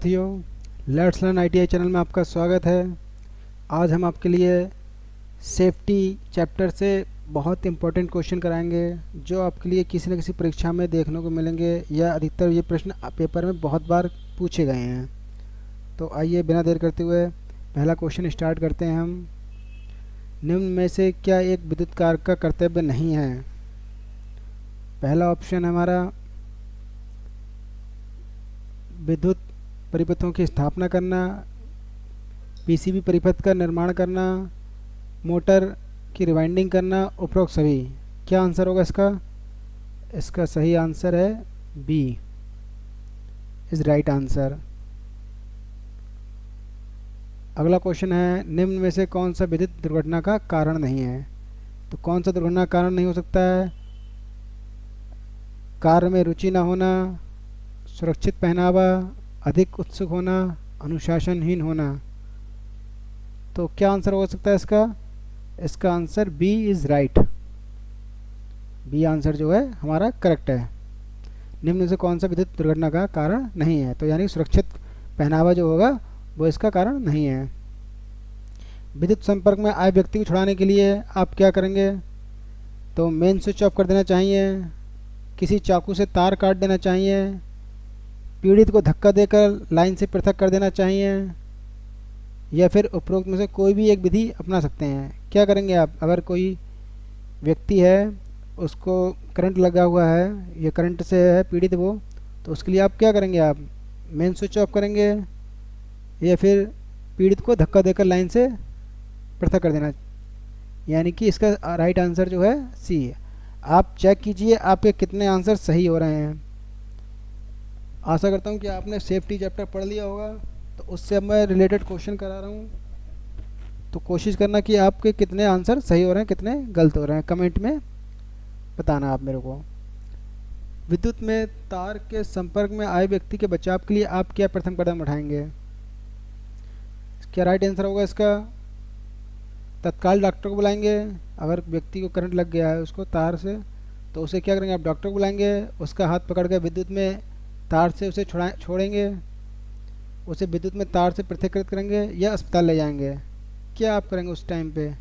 साथियों, let's learn ITI channel में आपका स्वागत है। आज हम आपके लिए सेफ्टी चैप्टर से बहुत इंपॉर्टेंट क्वेश्चन कराएंगे जो आपके लिए किसी न किसी परीक्षा में देखने को मिलेंगे या अधिकतर ये प्रश्न पेपर में बहुत बार पूछे गए हैं। तो आइए बिना देर करते हुए पहला क्वेश्चन स्टार्ट करते हैं हम। निम्न में से क्या एक विद्युत कार का कर्तव्य नहीं है? पहला ऑप्शन हमारा विद्युत परिपथों की स्थापना करना, पीसीबी परिपथ का निर्माण करना, मोटर की रिवाइंडिंग करना, उपरोक्त सभी। क्या आंसर होगा इसका? इसका सही आंसर है बी इज राइट आंसर। अगला क्वेश्चन है, निम्न में से कौन सा विद्युत दुर्घटना का कारण नहीं है? तो कौन सा दुर्घटना का कारण नहीं हो सकता है? कार्य में रुचि न होना, सुरक्षित पहनावा, अधिक उत्सुक होना, अनुशासनहीन होना। तो क्या आंसर हो सकता है इसका? इसका answer B is right. B answer जो है हमारा करेक्ट है। निम्न में से कौन सा विद्युत दुर्घटना का कारण नहीं है? तो यानी सुरक्षित पहनावा जो होगा वो इसका कारण नहीं है। विद्युत संपर्क में आए व्यक्ति को छुड़ाने के लिए आप क्या करेंगे? तो मेन स्विच ऑफ कर देना चाहिए, किसी चाकू से तार काट देना चाहिए, पीड़ित को धक्का देकर लाइन से पृथक कर देना चाहिए, या फिर उपरोक्त में से कोई भी एक विधि अपना सकते हैं। क्या करेंगे आप? अगर कोई व्यक्ति है, उसको करंट लगा हुआ है या करंट से है पीड़ित वो, तो उसके लिए आप क्या करेंगे? आप मेन स्विच ऑफ करेंगे या फिर पीड़ित को धक्का देकर लाइन से पृथक कर देना। यानी कि इसका राइट आंसर जो है सी है। आप चेक कीजिए आपके कितने आंसर सही हो रहे हैं। आशा करता हूँ कि आपने सेफ्टी चैप्टर पढ़ लिया होगा, तो उससे अब मैं रिलेटेड क्वेश्चन करा रहा हूँ। तो कोशिश करना कि आपके कितने आंसर सही हो रहे हैं, कितने गलत हो रहे हैं, कमेंट में बताना आप मेरे को। विद्युत में तार के संपर्क में आए व्यक्ति के बचाव के लिए आप क्या प्रथम कदम उठाएंगे? क्या राइट आंसर होगा इसका? तत्काल डॉक्टर को बुलाएंगे। अगर व्यक्ति को करंट लग गया है उसको तार से, तो उसे क्या करेंगे? आप डॉक्टर को बुलाएंगे, उसका हाथ पकड़ कर विद्युत में तार से उसे छोड़ेंगे, उसे विद्युत में तार से पृथक्कृत करेंगे, या अस्पताल ले जाएंगे। क्या आप करेंगे उस टाइम पे?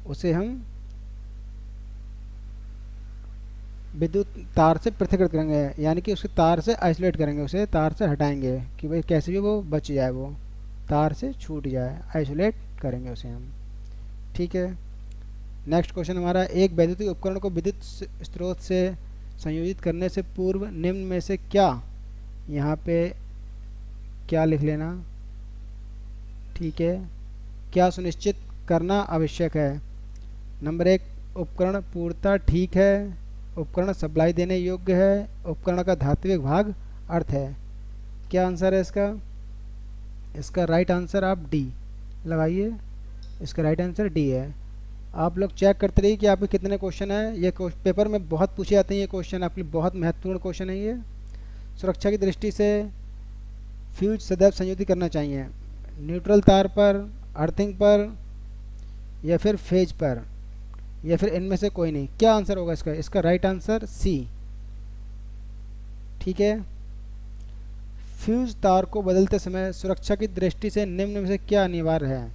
उसे हम विद्युत तार से पृथक्कृत करेंगे, यानी कि उसके तार से आइसोलेट करेंगे, उसे तार से हटाएंगे कि भाई कैसे भी वो बच जाए, वो तार से छूट जाए, आइसोलेट करेंगे उसे हम। ठीक है। नेक्स्ट क्वेश्चन हमारा, एक वैद्युतिक उपकरण को विद्युत स्रोत से संयोजित करने से पूर्व निम्न में से क्या, यहाँ पे क्या लिख लेना, ठीक है, क्या सुनिश्चित करना आवश्यक है? नंबर 1, उपकरण पूर्णतः ठीक है, उपकरण सप्लाई देने योग्य है, उपकरण का धात्विक भाग अर्थ है। क्या आंसर है इसका? इसका राइट आंसर आप डी लगाइए। इसका राइट आंसर डी है। आप लोग चेक करते रहिए कि आपके कितने क्वेश्चन हैं। ये पेपर में बहुत पूछे जाते हैं, ये क्वेश्चन आपके लिए बहुत महत्वपूर्ण क्वेश्चन है ये। सुरक्षा की दृष्टि से फ्यूज सदैव संयोजित करना चाहिए, न्यूट्रल तार पर, अर्थिंग पर, या फिर फेज पर, या फिर इनमें से कोई नहीं। क्या आंसर होगा इसका? इसका राइट आंसर सी। ठीक है। फ्यूज तार को बदलते समय सुरक्षा की दृष्टि से निम्न में से क्या अनिवार्य है?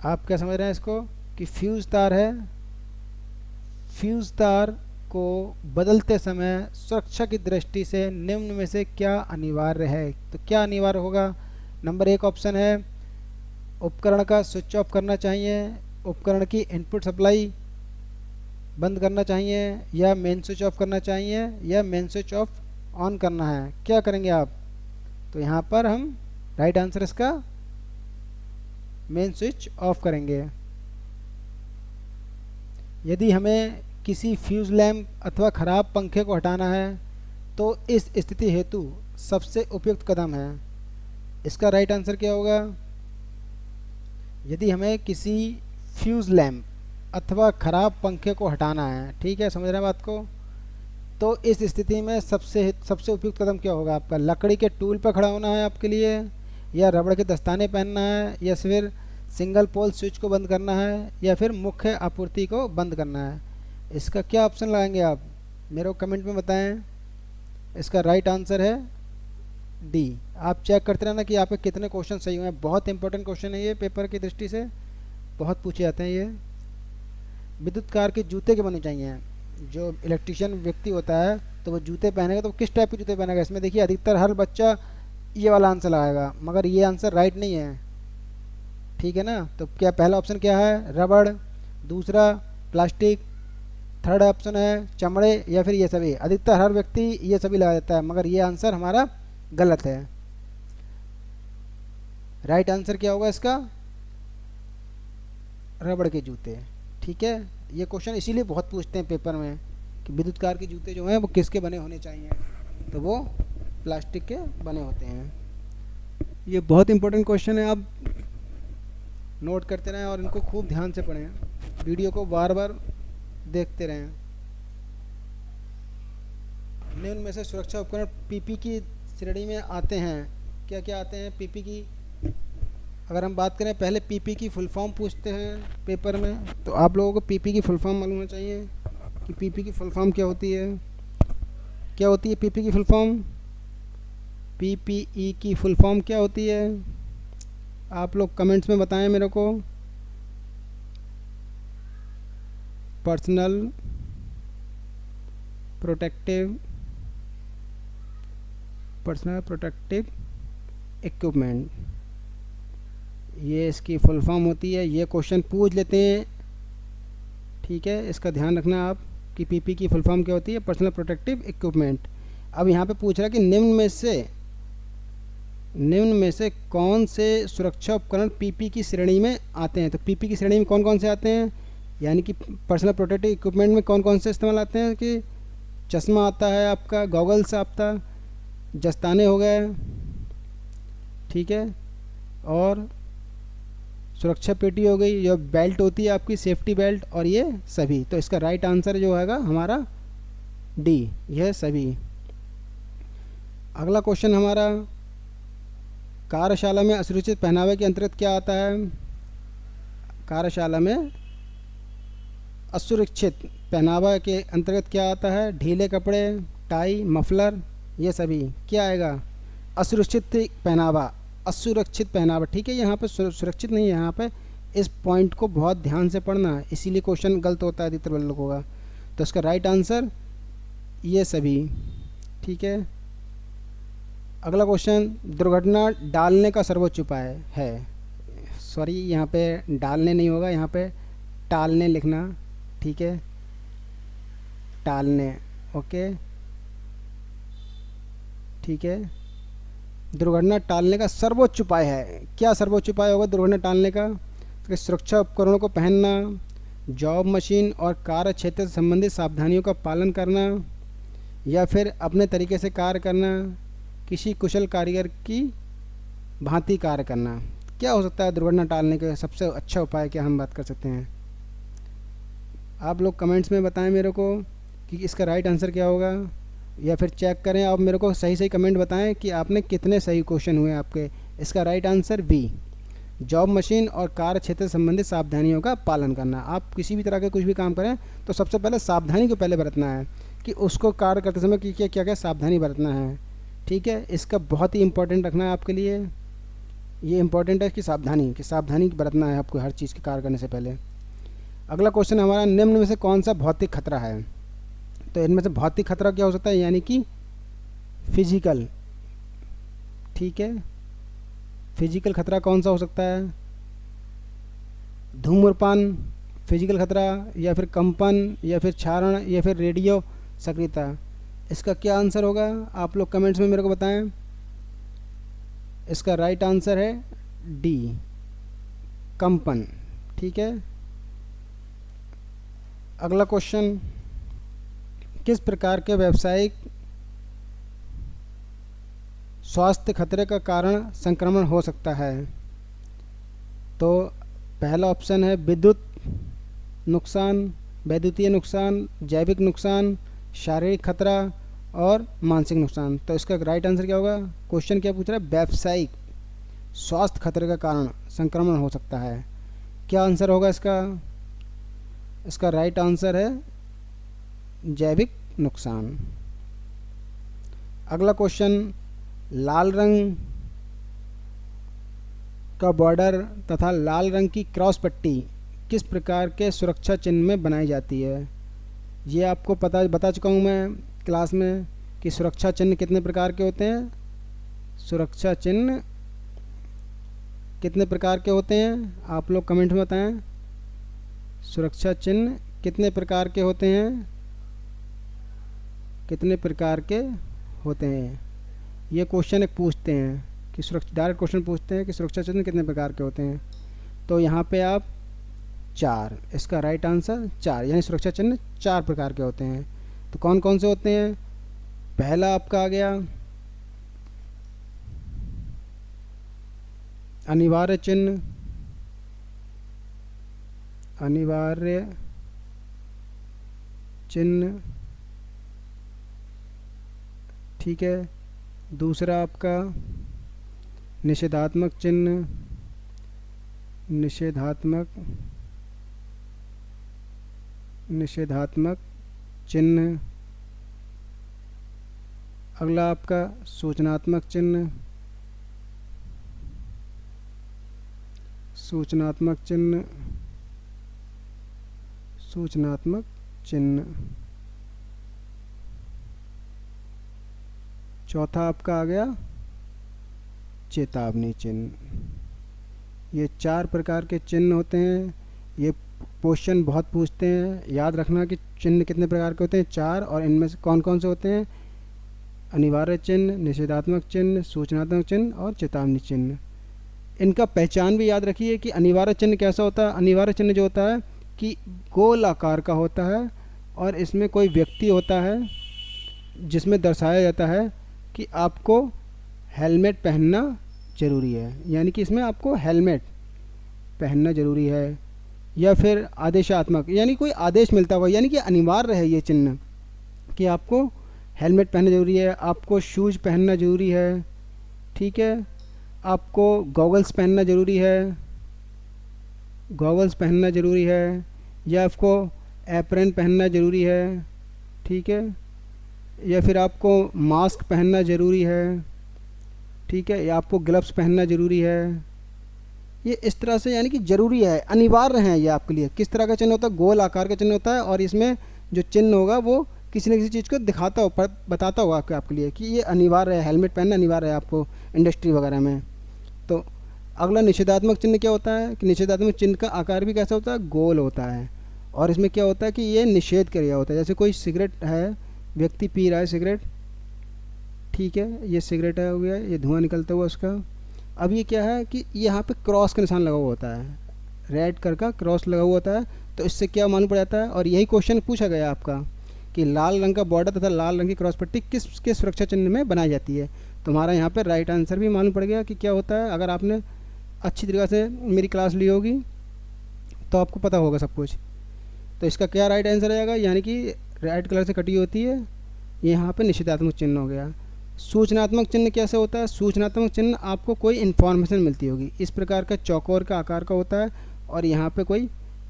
आप क्या समझ रहे हैं इसको कि फ्यूज तार है, फ्यूज तार को बदलते समय सुरक्षा की दृष्टि से निम्न में से क्या अनिवार्य है? तो क्या अनिवार्य होगा? नंबर 1 ऑप्शन है, उपकरण का स्विच ऑफ करना चाहिए, उपकरण की इनपुट सप्लाई बंद करना चाहिए, या मेन स्विच ऑफ करना चाहिए, या मेन स्विच ऑफ ऑन करना है। क्या करेंगे आप? तो यहाँ पर हम राइट आंसर इसका मेन स्विच ऑफ करेंगे। यदि हमें किसी फ्यूज लैम्प अथवा ख़राब पंखे को हटाना है तो इस स्थिति हेतु सबसे उपयुक्त कदम है। इसका राइट आंसर क्या होगा? यदि हमें किसी फ्यूज लैम्प अथवा ख़राब पंखे को हटाना है, ठीक है, समझ रहे हैं बात को, तो इस स्थिति में सबसे उपयुक्त कदम क्या होगा आपका? लकड़ी के टूल पर खड़ा होना है आपके लिए, या रबड़ के दस्ताने पहनना है, या फिर सिंगल पोल स्विच को बंद करना है, या फिर मुख्य आपूर्ति को बंद करना है। इसका क्या ऑप्शन लगाएंगे आप? मेरे को कमेंट में बताएं। इसका राइट आंसर है डी। आप चेक करते रहना कि आपके कितने क्वेश्चन सही हुए हैं। बहुत इंपॉर्टेंट क्वेश्चन है ये, पेपर की दृष्टि से बहुत पूछे जाते हैं ये। विद्युत कार के जूते के बने चाहिए। जो इलेक्ट्रिशियन व्यक्ति होता है तो वो जूते पहनेगा, तो किस टाइप के जूते पहनेगा? इसमें देखिए अधिकतर हर बच्चा ये वाला आंसर लगाएगा, मगर ये आंसर राइट नहीं है, ठीक है ना। तो क्या पहला ऑप्शन क्या है? रबड़, दूसरा प्लास्टिक, थर्ड ऑप्शन है चमड़े, या फिर ये सभी। अधिकतर हर व्यक्ति ये सभी लगा देता है, मगर ये आंसर हमारा गलत है। राइट आंसर क्या होगा इसका? रबड़ के जूते, ठीक है। ये क्वेश्चन इसीलिए बहुत पूछते हैं पेपर में कि विद्युत कार के जूते जो हैं वो किसके बने होने चाहिए, तो वो प्लास्टिक के बने होते हैं। ये बहुत इंपॉर्टेंट क्वेश्चन है, आप नोट करते रहें और इनको खूब ध्यान से पढ़ें, वीडियो को बार बार देखते रहें। निम्न में से सुरक्षा उपकरण पीपी की श्रेणी में आते हैं, क्या क्या आते हैं पीपी की? अगर हम बात करें, पहले पीपी की फुल फॉर्म पूछते हैं पेपर में, तो आप लोगों को पीपी की फुल फॉर्म मालूम होना चाहिए कि पीपी की फुल फॉर्म क्या होती है। क्या होती है पीपी की फुल फॉर्म? पीपीई की फुल फॉर्म क्या होती है? आप लोग कमेंट्स में बताएं मेरे को। पर्सनल प्रोटेक्टिव इक्विपमेंट, ये इसकी फुल फॉर्म होती है। ये क्वेश्चन पूछ लेते हैं, ठीक है, इसका ध्यान रखना आप कि पीपी की फुल फॉर्म क्या होती है? Personal protective equipment. अब यहाँ पे पूछ रहा है कि निम्न में से कौन से सुरक्षा उपकरण पीपी की श्रेणी में आते हैं? तो पीपी की श्रेणी में कौन कौन से आते हैं, यानी कि पर्सनल प्रोटेक्टिव इक्विपमेंट में कौन कौन से इस्तेमाल आते हैं? कि चश्मा आता है आपका, गॉगल्स आपका, दस्ताने हो गए, ठीक है, और सुरक्षा पेटी हो गई, जो बेल्ट होती है आपकी, सेफ्टी बेल्ट, और ये सभी। तो इसका राइट आंसर जो होगा हमारा डी, यह सभी। अगला क्वेश्चन हमारा, कार्यशाला में असुरक्षित पहनावे के अंतर्गत क्या आता है? कार्यशाला में असुरक्षित पहनावा के अंतर्गत क्या आता है? ढीले कपड़े, टाई, मफलर, ये सभी क्या आएगा? असुरक्षित पहनावा, असुरक्षित पहनावा, ठीक है। यहाँ पे सुरक्षित नहीं है, यहाँ पे इस पॉइंट को बहुत ध्यान से पढ़ना, इसीलिए क्वेश्चन गलत होता है अधिकतर लोगों का। तो इसका राइट आंसर ये सभी, ठीक है। अगला क्वेश्चन, दुर्घटना डालने का सर्वोच्च उपाय है। सॉरी, यहाँ पे डालने नहीं होगा, यहाँ पे टालने लिखना, ठीक है, टालने, ओके, ठीक है। दुर्घटना टालने का सर्वोच्च उपाय है, क्या सर्वोच्च उपाय होगा दुर्घटना टालने का? तो सुरक्षा उपकरणों को पहनना, जॉब, मशीन और कार्य क्षेत्र से संबंधित सावधानियों का पालन करना, या फिर अपने तरीके से कार्य करना, किसी कुशल कारीगर की भांति कार्य करना। क्या हो सकता है दुर्घटना टालने का सबसे अच्छा उपाय, क्या हम बात कर सकते हैं? आप लोग कमेंट्स में बताएं मेरे को कि इसका राइट आंसर क्या होगा, या फिर चेक करें आप मेरे को सही सही कमेंट बताएं कि आपने कितने सही क्वेश्चन हुए आपके। इसका right answer B, job, machine और कार्य क्षेत्र से संबंधित सावधानियों का पालन करना। आप किसी भी तरह के कुछ भी काम करें तो सबसे पहले सावधानी को पहले बरतना है कि उसको कार्य करते समय क्या क्या क्या सावधानी बरतना है, ठीक है। इसका बहुत ही इंपॉर्टेंट रखना है आपके लिए, ये इंपॉर्टेंट है कि सावधानी बरतना है आपको हर चीज़ के कार्य करने से पहले। अगला क्वेश्चन हमारा, निम्न में से कौन सा भौतिक खतरा है? तो इनमें से भौतिक खतरा क्या हो सकता है, यानी कि फिजिकल, ठीक है। फिजिकल खतरा कौन सा हो सकता है? धूम्रपान फिजिकल खतरा, या फिर कंपन, या फिर क्षारण, या फिर रेडियो सक्रियता। इसका क्या आंसर होगा आप लोग कमेंट्स में मेरे को बताएं। इसका राइट आंसर है डी, कंपन, ठीक है। अगला क्वेश्चन, किस प्रकार के व्यावसायिक स्वास्थ्य खतरे का कारण संक्रमण हो सकता है? तो पहला ऑप्शन है वैद्युतीय नुकसान, जैविक नुकसान, शारीरिक खतरा और मानसिक नुकसान। तो इसका राइट आंसर क्या होगा? क्वेश्चन क्या पूछ रहा है? व्यावसायिक स्वास्थ्य खतरे का कारण संक्रमण हो सकता है, क्या आंसर होगा इसका? इसका राइट आंसर है जैविक नुकसान। अगला क्वेश्चन, लाल रंग का बॉर्डर तथा लाल रंग की क्रॉस पट्टी किस प्रकार के सुरक्षा चिन्ह में बनाई जाती है? ये आपको बता चुका हूँ मैं क्लास में कि सुरक्षा चिन्ह कितने प्रकार के होते हैं। सुरक्षा चिन्ह कितने प्रकार के होते हैं, आप लोग कमेंट में बताएं। सुरक्षा चिन्ह कितने प्रकार के होते हैं, कितने प्रकार के होते हैं? ये क्वेश्चन एक पूछते हैं कि डायरेक्ट क्वेश्चन पूछते हैं कि सुरक्षा चिन्ह कितने प्रकार के होते हैं। तो यहाँ पे आप 4, इसका राइट आंसर 4, यानी सुरक्षा चिन्ह 4 प्रकार के होते हैं। तो कौन कौन से होते हैं? पहला आपका आ गया अनिवार्य चिन्ह, अनिवार्य चिन्ह, ठीक है। दूसरा आपका निषेधात्मक चिन्ह, निषेधात्मक चिन्ह। अगला आपका सूचनात्मक चिन्ह, सूचनात्मक चिन्ह, सूचनात्मक चिन्ह। चौथा आपका आ गया चेतावनी चिन्ह। ये 4 प्रकार के चिन्ह होते हैं। ये क्वेश्चन बहुत पूछते हैं, याद रखना कि चिन्ह कितने प्रकार के होते हैं, 4, और इनमें से कौन कौन से होते हैं? अनिवार्य चिन्ह, निषेधात्मक चिन्ह, सूचनात्मक चिन्ह और चेतावनी चिन्ह। इनका पहचान भी याद रखिए कि अनिवार्य चिन्ह कैसा होता है। अनिवार्य चिन्ह जो होता है कि गोल आकार का होता है और इसमें कोई व्यक्ति होता है जिसमें दर्शाया जाता है कि आपको हेलमेट पहनना ज़रूरी है, यानी कि इसमें आपको हेलमेट पहनना ज़रूरी है। या फिर आदेशात्मक, यानी कोई आदेश मिलता हुआ, यानी कि अनिवार्य है ये चिन्ह कि आपको हेलमेट पहनना ज़रूरी है, आपको शूज़ पहनना ज़रूरी है, ठीक है, आपको गॉगल्स पहनना ज़रूरी है, गॉगल्स पहनना ज़रूरी है, या आपको एप्रन पहनना ज़रूरी है, ठीक है, या फिर आपको मास्क पहनना ज़रूरी है, ठीक है, या आपको ग्लव्स पहनना ज़रूरी है। ये इस तरह से यानी कि ज़रूरी है, अनिवार्य है ये आपके लिए। किस तरह का चिन्ह होता है? गोल आकार का चिन्ह होता है और इसमें जो चिन्ह होगा वो किसी न किसी चीज़ को दिखाता हो, बताता होगा आपके लिए कि ये अनिवार्य है, हेलमेट पहनना अनिवार्य है आपको इंडस्ट्री वगैरह में। तो अगला निषेधात्मक चिन्ह क्या होता है कि निषेधात्मक चिन्ह का आकार भी कैसा होता है? गोल होता है। और इसमें क्या होता है कि ये निषेध किया होता है। जैसे कोई सिगरेट है, व्यक्ति पी रहा है सिगरेट, ठीक है, ये सिगरेट है, हो गया, ये धुआं निकलता हुआ उसका। अब ये क्या है कि यहाँ पे क्रॉस का निशान लगा हुआ होता है, रेड कलर का क्रॉस लगा हुआ होता है। तो इससे क्या मालूम पड़ जाता है, और यही क्वेश्चन पूछा गया आपका कि लाल रंग का बॉर्डर तथा लाल रंग की क्रॉस पट्टी किस सुरक्षा चिन्ह में बनाई जाती है। तुम्हारा यहाँ पर राइट आंसर भी मालूम पड़ गया कि क्या होता है। अगर आपने अच्छी तरीक़े से मेरी क्लास ली होगी तो आपको पता होगा सब कुछ। तो इसका क्या राइट आंसर आएगा, यानी कि रेड कलर से कटी होती है, यहाँ पे निषेधात्मक चिन्ह हो गया। सूचनात्मक चिन्ह कैसे होता है? सूचनात्मक चिन्ह आपको कोई इन्फॉर्मेशन मिलती होगी, इस प्रकार का चौकोर का आकार का होता है और यहाँ पे कोई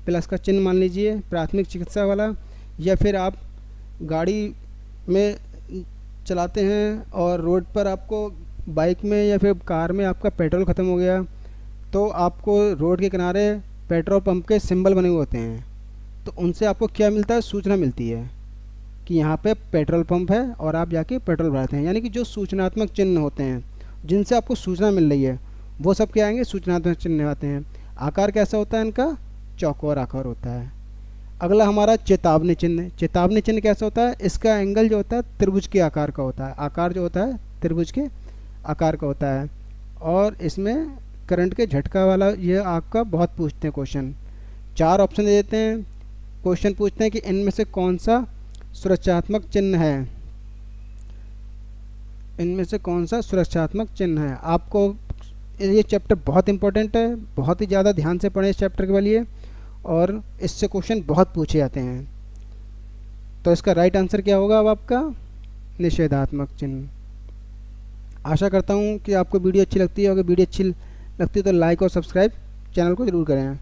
प्लस का चिन्ह मान लीजिए, प्राथमिक चिकित्सा वाला। या फिर आप गाड़ी में चलाते हैं और रोड पर आपको बाइक में या फिर कार में आपका पेट्रोल ख़त्म हो गया, तो आपको रोड के किनारे पेट्रोल पंप के सिंबल बने हुए होते हैं, तो उनसे आपको क्या मिलता है? सूचना मिलती है कि यहाँ पे पेट्रोल पंप है और आप जाके पेट्रोल भराते हैं। यानी कि जो सूचनात्मक चिन्ह होते हैं जिनसे आपको सूचना मिल रही है वो सब क्या आएंगे? सूचनात्मक चिन्ह आते हैं। आकार कैसा होता है इनका? चौकोर आकार होता है। अगला हमारा चेतावनी चिन्ह। चेतावनी चिन्ह कैसा होता है? इसका एंगल जो होता है त्रिभुज के आकार का होता है, आकार जो होता है त्रिभुज के आकार का होता है। और इसमें करंट के झटका वाला ये आपका बहुत पूछते हैं क्वेश्चन। 4 ऑप्शन दे देते हैं, क्वेश्चन पूछते हैं कि इनमें से कौन सा सुरक्षात्मक चिन्ह है, इनमें से कौन सा सुरक्षात्मक चिन्ह है। आपको ये चैप्टर बहुत इंपॉर्टेंट है, बहुत ही ज़्यादा ध्यान से पढ़ें इस चैप्टर के लिए, और इससे क्वेश्चन बहुत पूछे जाते हैं। तो इसका राइट आंसर क्या होगा अब आपका? निषेधात्मक चिन्ह। आशा करता हूँ कि आपको वीडियो अच्छी लगती है। अगर वीडियो अच्छी लगती है तो लाइक और सब्सक्राइब चैनल को ज़रूर करें।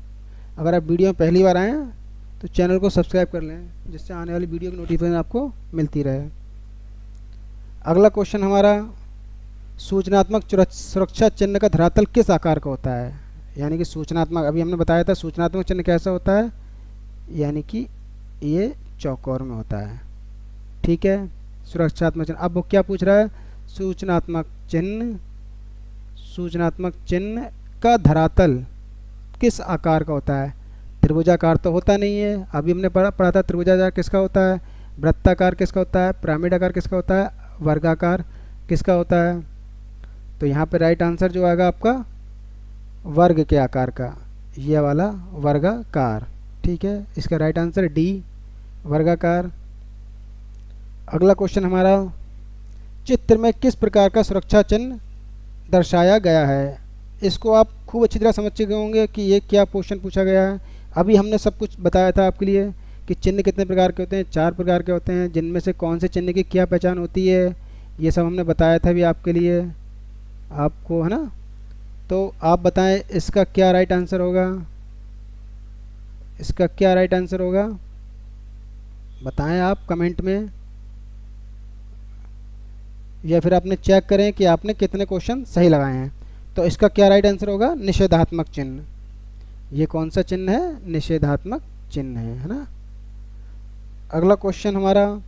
अगर आप वीडियो में पहली बार आए हैं तो चैनल को सब्सक्राइब कर लें, जिससे आने वाली वीडियो की नोटिफिकेशन आपको मिलती रहे। अगला क्वेश्चन हमारा सूचनात्मक सुरक्षा चिन्ह का धरातल किस आकार का होता है? यानी कि सूचनात्मक, अभी हमने बताया था सूचनात्मक चिन्ह कैसा होता है, यानी कि ये चौकोर में होता है। ठीक है, सुरक्षात्मक चिन्ह। अब वो क्या पूछ रहा है? सूचनात्मक चिन्ह का धरातल किस आकार का होता है? त्रिभुजाकार तो होता नहीं है, अभी हमने पढ़ा था त्रिभुजाकार किसका होता है, वृत्ताकार किसका होता है, पिरामिड आकार किसका होता है, वर्गाकार किसका होता है। तो यहाँ पे राइट आंसर जो आएगा आपका वर्ग के आकार का, ये वाला वर्गाकार। ठीक है, इसका राइट आंसर डी, वर्गाकार। अगला क्वेश्चन हमारा, चित्र में किस प्रकार का सुरक्षा चिन्ह दर्शाया गया है? इसको आप खूब अच्छी तरह समझ चुके होंगे कि ये क्या क्वेश्चन पूछा गया है। अभी हमने सब कुछ बताया था आपके लिए कि चिन्ह कितने प्रकार के होते हैं, 4 प्रकार के होते हैं, जिनमें से कौन से चिन्ह की क्या पहचान होती है, ये सब हमने बताया था भी आपके लिए, आपको, है ना। तो आप बताएं इसका क्या राइट आंसर होगा, इसका क्या राइट आंसर होगा, बताएं आप कमेंट में, या फिर आपने चेक करें कि आपने कितने क्वेश्चन सही लगाए हैं। तो इसका क्या राइट आंसर होगा? निषेधात्मक चिन्ह। ये कौन सा चिन्ह है? निषेधात्मक चिन्ह है ना। अगला क्वेश्चन हमारा,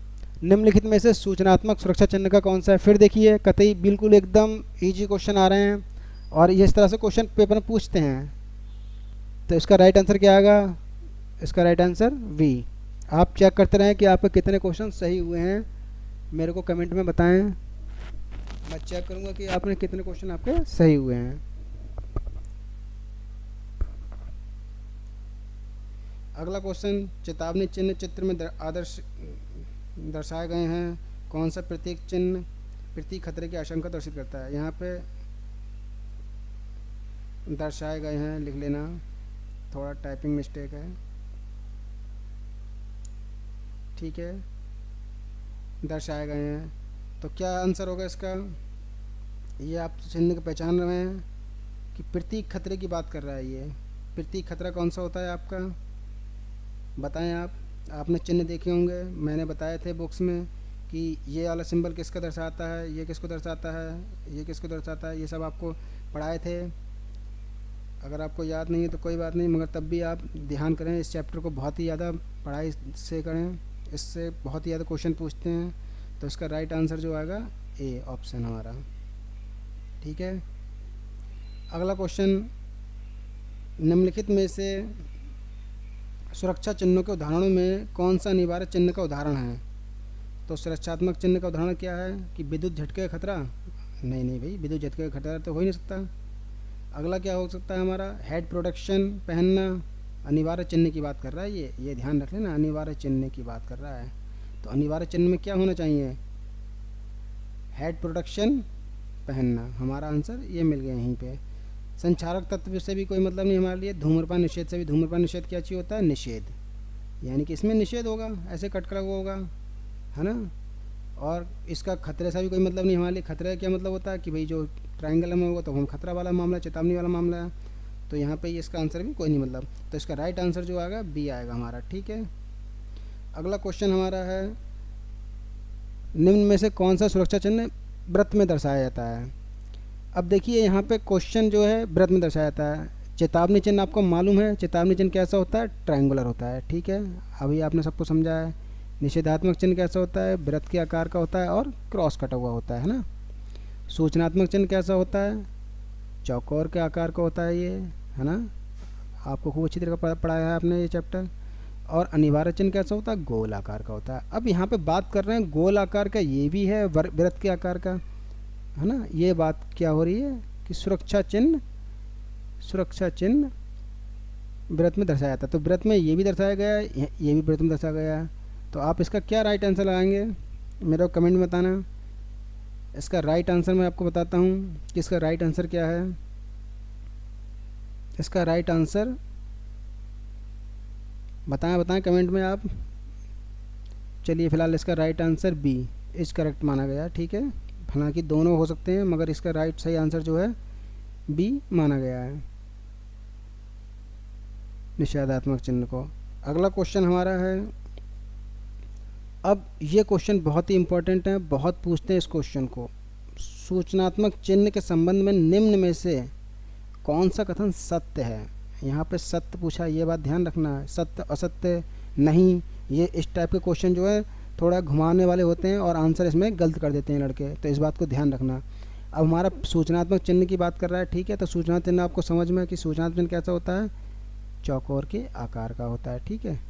निम्नलिखित में से सूचनात्मक सुरक्षा चिन्ह का कौन सा है? फिर देखिए कतई बिल्कुल एकदम इजी क्वेश्चन आ रहे हैं और ये इस तरह से क्वेश्चन पेपर में पूछते हैं। तो इसका राइट आंसर क्या आएगा? इसका राइट आंसर वी। आप चेक करते रहें कि आपके कितने क्वेश्चन सही हुए हैं, मेरे को कमेंट में बताएं, मैं चेक करूंगा कि आपने कितने क्वेश्चन आपके सही हुए हैं। अगला क्वेश्चन, चेतावनी चिन्ह चित्र में आदर्श दर्शाए गए हैं, कौन सा प्रतीक चिन्ह प्रतीक खतरे की आशंका दर्शित करता है? यहाँ पे दर्शाए गए हैं, लिख लेना, थोड़ा टाइपिंग मिस्टेक है। ठीक है, दर्शाए गए हैं, तो क्या आंसर होगा इसका? ये आप चिन्ह को पहचान रहे हैं कि प्रतीक खतरे की बात कर रहा है। ये प्रतीक खतरा कौन सा होता है आपका, बताएं आप। आपने चिन्ह देखे होंगे, मैंने बताए थे बुक्स में कि ये वाला सिंबल किसका दर्शाता है, ये किसको दर्शाता है, ये किसको दर्शाता है, ये सब आपको पढ़ाए थे। अगर आपको याद नहीं है तो कोई बात नहीं, मगर तब भी आप ध्यान करें, इस चैप्टर को बहुत ही ज़्यादा पढ़ाई से करें, इससे बहुत ही ज़्यादा क्वेश्चन पूछते हैं। तो इसका राइट आंसर जो आएगा ए ऑप्शन हमारा। ठीक है, अगला क्वेश्चन, निम्नलिखित में से सुरक्षा चिन्हों के उदाहरणों में कौन सा अनिवार्य चिन्ह का उदाहरण है? तो सुरक्षात्मक चिन्ह का उदाहरण क्या है कि विद्युत झटके का खतरा? नहीं भाई, विद्युत झटके का खतरा तो हो ही नहीं सकता। अगला क्या हो सकता है हमारा? हेड प्रोटेक्शन पहनना, अनिवार्य चिन्ह की बात कर रहा है ये ध्यान रख लेना, अनिवार्य चिन्ह की बात कर रहा है। तो अनिवार्य चिन्ह में क्या होना चाहिए? हेड प्रोटेक्शन पहनना, हमारा आंसर ये मिल गया यहीं पे। संचारक तत्व से भी कोई मतलब नहीं हमारे लिए, धूम्रपान निषेध से भी, धूम्रपान निषेध क्या चीज़ होता है? निषेध, यानी कि इसमें निषेध होगा, ऐसे कटकड़ा हुआ होगा, है ना। और इसका खतरे से भी कोई मतलब नहीं हमारे लिए। खतरे क्या मतलब होता है कि भाई जो ट्रायंगल में होगा तो हम खतरा वाला मामला, चेतावनी वाला मामला है। तो यहाँ पे इसका आंसर भी कोई नहीं मतलब। तो इसका राइट आंसर जो आएगा बी आएगा हमारा। ठीक है, अगला क्वेश्चन हमारा है, निम्न में से कौन सा सुरक्षा चिन्ह वृत्त में दर्शाया जाता है? अब देखिए यहाँ पे क्वेश्चन जो है वृत्त में दर्शाया जाता है। चेतावनी चिन्ह आपको मालूम है, चेतावनी चिन्ह कैसा होता है? ट्रायंगुलर होता है। ठीक है, अभी आपने सबको समझा है। निषेधात्मक चिन्ह कैसा होता है? वृत्त के आकार का होता है और क्रॉस कटा हुआ होता है ना। सूचनात्मक चिन्ह कैसा होता है? चौकोर के आकार का होता है ये, है ना, आपको खूब अच्छी तरह पढ़ाया है आपने ये चैप्टर। और अनिवार्य चिन्ह कैसा होता है? गोल आकार का होता है। अब यहाँ पे बात कर रहे हैं गोल आकार का, ये भी है वृत्त के आकार का, है ना। ये बात क्या हो रही है कि सुरक्षा चिन्ह वृत्त में दर्शाया जाता है। तो वृत्त में ये भी दर्शाया गया है, ये भी वृत्त में दर्शाया गया है। तो आप इसका क्या राइट आंसर लगाएंगे, मेरे को कमेंट में बताना। इसका राइट आंसर मैं आपको बताता हूँ कि इसका राइट आंसर क्या है। इसका राइट आंसर बताएं कमेंट में आप। चलिए फ़िलहाल इसका right answer B is correct माना गया। ठीक है, हालांकि दोनों हो सकते हैं, मगर इसका राइट सही आंसर जो है बी माना गया है, निषेधात्मक चिन्ह को। अगला क्वेश्चन हमारा है, अब ये क्वेश्चन बहुत ही इम्पोर्टेंट है, बहुत पूछते हैं इस क्वेश्चन को। सूचनात्मक चिन्ह के संबंध में निम्न में से कौन सा कथन सत्य है। यहाँ पे सत्य पूछा, ये बात ध्यान रखना है, सत्य असत्य नहीं, ये इस टाइप के क्वेश्चन जो है थोड़ा घुमाने वाले होते हैं और आंसर इसमें गलत कर देते हैं लड़के, तो इस बात को ध्यान रखना। अब हमारा सूचनात्मक चिन्ह की बात कर रहा है, ठीक है, तो सूचनात्मक चिन्ह आपको समझ में है कि सूचनात्मक चिन्ह कैसा होता है, चौकोर के आकार का होता है, ठीक है।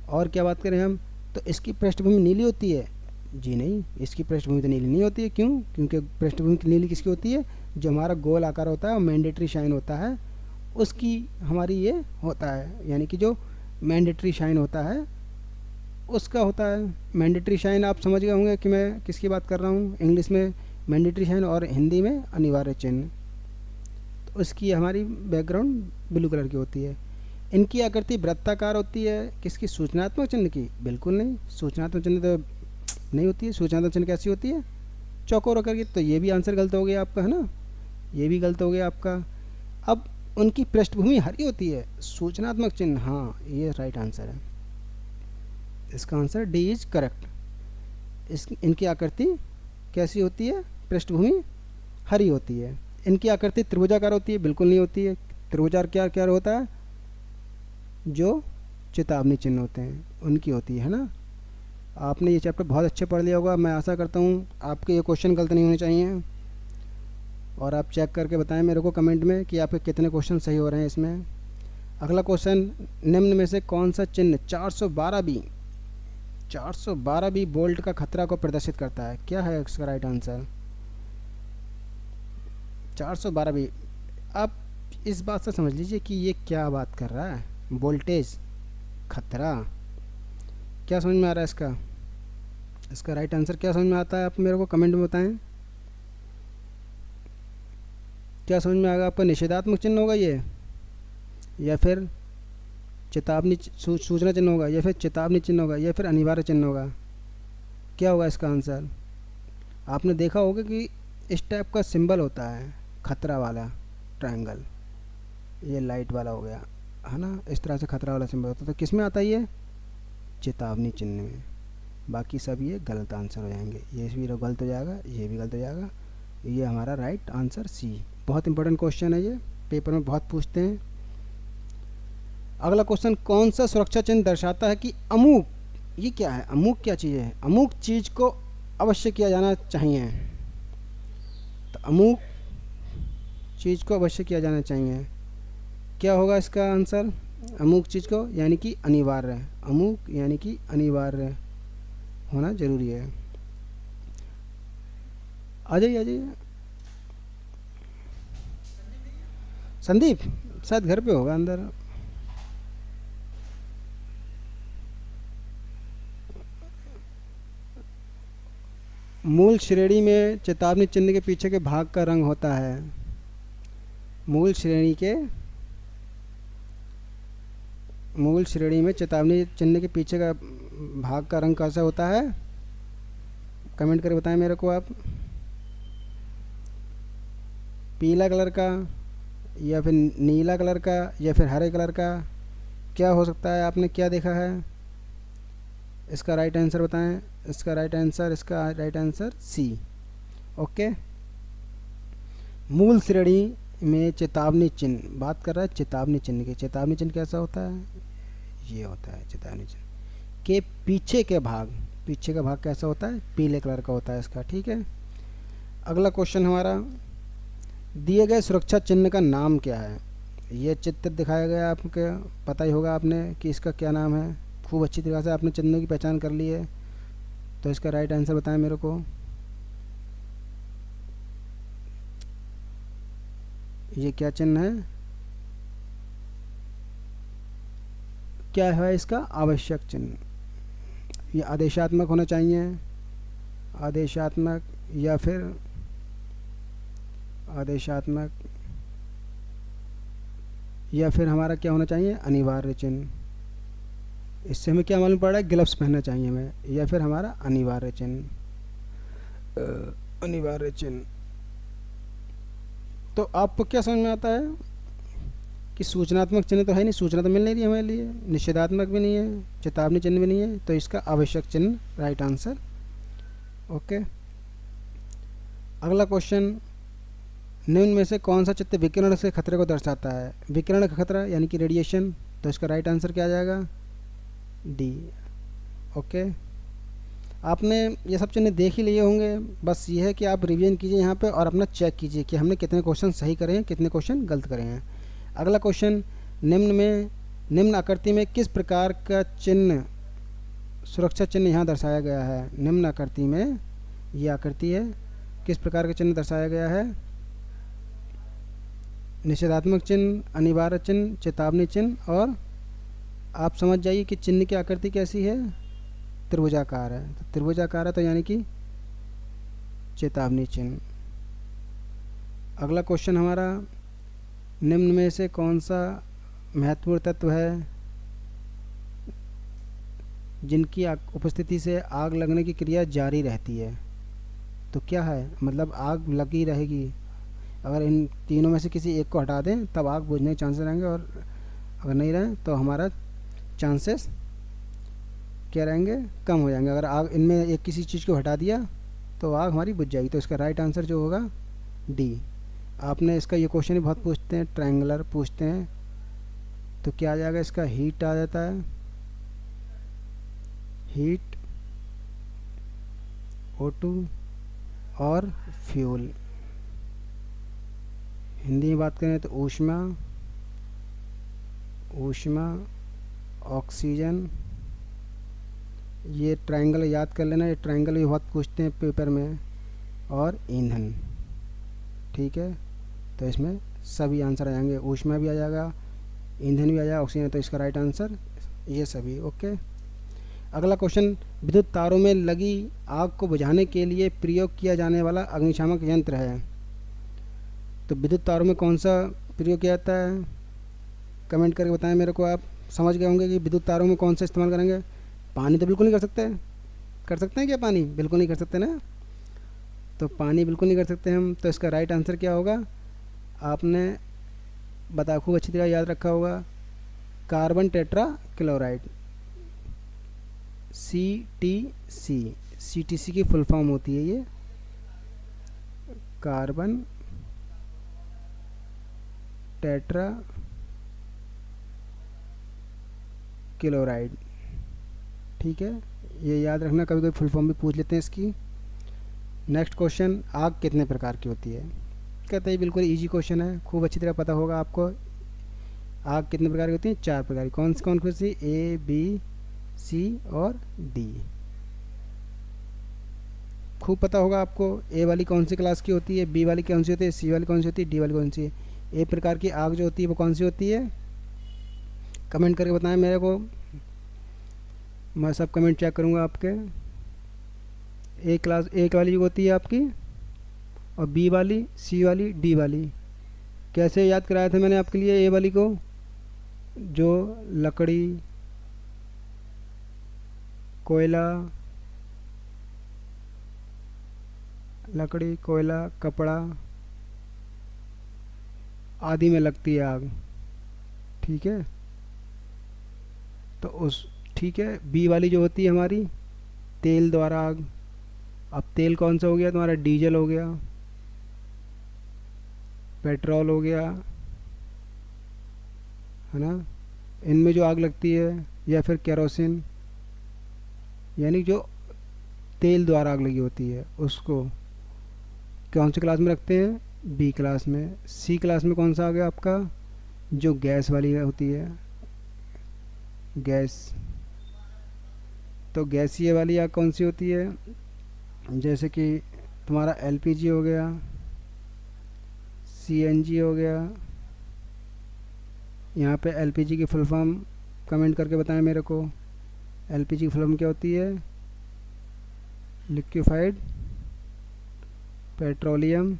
और क्या बात करें हम, तो इसकी पृष्ठभूमि नीली होती है, जी नहीं, इसकी पृष्ठभूमि तो नीली नहीं होती है, क्यों, क्योंकि पृष्ठभूमि नीली किसकी होती है, जो हमारा गोल आकार होता है और मैंडेटरी शाइन होता है उसकी हमारी ये होता है, यानी कि जो मैंडेटरी शाइन होता है उसका होता है। मैंडेटरी शाइन आप समझ गए होंगे कि मैं किसकी बात कर रहा हूँ, इंग्लिश में मैंडेटरी शाइन और हिंदी में अनिवार्य चिन्ह, तो उसकी हमारी बैकग्राउंड ब्लू कलर की होती है। इनकी आकृति वृत्ताकार होती है, किसकी, सूचनात्मक चिन्ह की, बिल्कुल नहीं, सूचनात्मक चिन्ह तो नहीं होती है, सूचनात्मक चिन्ह कैसी होती है, चौकोर आकार की, तो ये भी आंसर गलत हो गया आपका, है ना, ये भी गलत हो गया आपका। अब उनकी पृष्ठभूमि हरी होती है, सूचनात्मक चिन्ह, हाँ ये राइट आंसर है, इसका आंसर डी इज करेक्ट। इनकी आकृति कैसी होती है, पृष्ठभूमि हरी होती है। इनकी आकृति त्रिभुजाकार होती है, बिल्कुल नहीं होती है, त्रिभुजार क्या क्या होता है, जो चेतावनी चिन्ह होते हैं उनकी होती है ना। आपने ये चैप्टर बहुत अच्छे पढ़ लिया होगा, मैं आशा करता हूँ आपके ये क्वेश्चन गलत नहीं होने चाहिए, और आप चेक करके बताएं मेरे को कमेंट में कि आपके कितने क्वेश्चन सही हो रहे हैं इसमें। अगला क्वेश्चन, निम्न में से कौन सा चिन्ह 412 बी बोल्ट का खतरा को प्रदर्शित करता है, क्या है इसका राइट आंसर, 412 बी। आप इस बात से समझ लीजिए कि ये क्या बात कर रहा है, वोल्टेज खतरा, क्या समझ में आ रहा है इसका राइट आंसर क्या समझ में आता है, आप मेरे को कमेंट में बताएं, क्या समझ में आएगा आपका, निषेधात्मक चिन्ह होगा ये, या फिर चेतावनी सूचना चिन्ह होगा, या फिर चेतावनी चिन्ह होगा, या फिर अनिवार्य चिन्ह होगा, क्या होगा इसका आंसर। आपने देखा होगा कि इस टाइप का सिंबल होता है, खतरा वाला ट्रायंगल, ये लाइट वाला हो गया है ना, इस तरह से खतरा वाला सिंबल होता है, तो किस में आता है ये, चेतावनी चिन्ह में। बाकी सब ये गलत आंसर हो जाएंगे, ये भी गलत हो जाएगा, ये भी गलत हो जाएगा, ये हमारा राइट आंसर सी। बहुत इंपॉर्टेंट क्वेश्चन है ये, पेपर में बहुत पूछते हैं। अगला क्वेश्चन, कौन सा सुरक्षा चिन्ह दर्शाता है कि अमुक, ये क्या है, अमुक क्या चीज़ है, अमुक चीज़ को अवश्य किया जाना चाहिए, तो अमुक चीज़ को अवश्य किया जाना चाहिए, क्या होगा इसका आंसर, अमुक चीज़ को यानी कि अनिवार्य, अमुक यानी कि अनिवार्य होना जरूरी है। आ जाइए संदीप, शायद घर पे होगा अंदर, मूल श्रेणी में चेतावनी चिन्ह के पीछे के भाग का रंग होता है, मूल श्रेणी में चेतावनी चिन्ह के पीछे का भाग का रंग कैसा होता है, कमेंट करके बताएं मेरे को आप, पीला कलर का, या फिर नीला कलर का, या फिर हरे कलर का, क्या हो सकता है, आपने क्या देखा है, इसका राइट आंसर बताएं, इसका राइट आंसर सी। ओके, मूल श्रेणी में चेतावनी चिन्ह, बात कर रहा है चेतावनी चिन्ह की, चेतावनी चिन्ह कैसा होता है, ये होता है चेतावनी चिन्ह के पीछे का भाग कैसा होता है, पीले कलर का होता है इसका, ठीक है। अगला क्वेश्चन हमारा, दिए गए सुरक्षा चिन्ह का नाम क्या है, ये चित्र दिखाया गया, आपके पता ही होगा आपने कि इसका क्या नाम है, खूब अच्छी तरह से आपने चिन्हों की पहचान कर ली है, तो इसका राइट आंसर बताएं मेरे को, ये क्या चिन्ह है, क्या है इसका, आवश्यक चिन्ह, ये आदेशात्मक होना चाहिए, आदेशात्मक या फिर आदेशात्मक, या फिर हमारा क्या होना चाहिए, अनिवार्य चिन्ह, इससे हमें क्या मालूम पड़ रहा है, ग्लव्स पहनना चाहिए हमें, या फिर हमारा अनिवार्य चिन्ह। तो आपको क्या समझ में आता है कि सूचनात्मक चिन्ह तो है नहीं, सूचना तो मिल नहीं रही हमारे लिए, निषेधात्मक भी नहीं है, चेतावनी चिन्ह भी नहीं है, तो इसका आवश्यक चिन्ह राइट आंसर। ओके, अगला क्वेश्चन, निम्न में से कौन सा चित्र विकिरण से खतरे को दर्शाता है? विकिरण का खतरा यानी कि रेडिएशन, तो इसका राइट आंसर क्या आ जाएगा? डी। ओके, आपने ये सब चिन्ह देख ही लिए होंगे, बस ये है कि आप रिवीजन कीजिए यहाँ पे और अपना चेक कीजिए कि हमने कितने क्वेश्चन सही करे हैं, कितने क्वेश्चन गलत करे हैं। अगला क्वेश्चन, निम्न आकृति में किस प्रकार का चिन्ह, सुरक्षा चिन्ह यहाँ दर्शाया गया है? निम्न आकृति में, ये आकृति है, किस प्रकार का चिन्ह दर्शाया गया है? निषेधात्मक चिन्ह, अनिवार्य चिन्ह, चेतावनी चिन्ह, और आप समझ जाइए कि चिन्ह की आकृति कैसी है, त्रिभुजाकार है। तो त्रिभुजाकार है तो यानी कि चेतावनी चिन्ह। अगला क्वेश्चन हमारा, निम्न में से कौन सा महत्वपूर्ण तत्व है जिनकी उपस्थिति से आग लगने की क्रिया जारी रहती है? तो क्या है, मतलब आग लगी रहेगी, अगर इन तीनों में से किसी एक को हटा दें तब आग बुझने के चांसेस रहेंगे, और अगर नहीं रहें तो हमारा चांसेस क्या रहेंगे? कम हो जाएंगे। अगर आग इनमें एक किसी चीज़ को हटा दिया तो आग हमारी बुझ जाएगी। तो इसका राइट आंसर जो होगा डी। आपने इसका ये क्वेश्चन भी बहुत पूछते हैं, ट्रायंगुलर पूछते हैं, तो क्या आ जाएगा इसका? हीट आ जाता है, हीट, O2 और फ्यूल। हिंदी में बात करें तो ऊष्मा, ऊष्मा, ऑक्सीजन। ये ट्रायंगल याद कर लेना, ये ट्रायंगल भी बहुत पूछते हैं पेपर में, और ईंधन। ठीक है, तो इसमें सभी आंसर आ जाएंगे, ऊष्मा भी आ जाएगा, ईंधन भी आ जाएगा, ऑक्सीजन। तो इसका राइट आंसर ये सभी। ओके, अगला क्वेश्चन, विद्युत तारों में लगी आग को बुझाने के लिए प्रयोग किया जाने वाला अग्निशामक यंत्र है। तो विद्युत तारों में कौन सा प्रयोग किया जाता है? कमेंट करके बताएं मेरे को। आप समझ गए होंगे कि विद्युत तारों में कौन सा इस्तेमाल करेंगे। पानी तो बिल्कुल नहीं कर सकते हैं क्या? पानी बिल्कुल नहीं कर सकते ना, तो पानी बिल्कुल नहीं कर सकते हम। तो इसका राइट आंसर क्या होगा? आपने बता खूब अच्छी तरह याद रखा होगा, carbon tetra chloride, CTC। CTC की फुल फॉर्म होती है ये, कार्बन टेट्रा क्लोराइड। ठीक है, ये याद रखना, कभी कभी फुल फॉर्म भी पूछ लेते हैं इसकी। नेक्स्ट क्वेश्चन, आग कितने प्रकार की होती है? कहते हैं बिल्कुल इजी क्वेश्चन है, खूब अच्छी तरह पता होगा आपको। आग कितने प्रकार की होती है? 4 प्रकार की। कौन कौन सी? A, B, C और D। खूब पता होगा आपको। A वाली कौन सी क्लास की होती है, B वाली कौन सी होती है, C वाली कौन सी होती है, D वाली कौन सी है? A प्रकार की आग जो होती है वो कौन सी होती है? कमेंट करके बताएं मेरे को, मैं सब कमेंट चेक करूँगा आपके। A वाली जो होती है आपकी, और B वाली, C वाली, D वाली। कैसे याद कराया था मैंने आपके लिए A वाली को? जो लकड़ी, कोयला, कपड़ा आदि में लगती है आग। ठीक है, तो ठीक है। बी वाली जो होती है हमारी, तेल द्वारा आग। अब तेल कौन सा हो गया तुम्हारा? डीजल हो गया, पेट्रोल हो गया, है ना, इनमें जो आग लगती है, या फिर केरोसिन, यानी जो तेल द्वारा आग लगी होती है, उसको कौन सी क्लास में रखते हैं? बी क्लास में। सी क्लास में कौन सा आ गया आपका? जो गैस वाली होती है, गैस। तो गैसीय वाली आग कौन सी होती है? जैसे कि तुम्हारा LPG हो गया, CNG हो गया। यहाँ पे LPG की फुल फॉर्म कमेंट करके बताएं मेरे को। LPG की फुल फॉर्म क्या होती है? Liquefied petroleum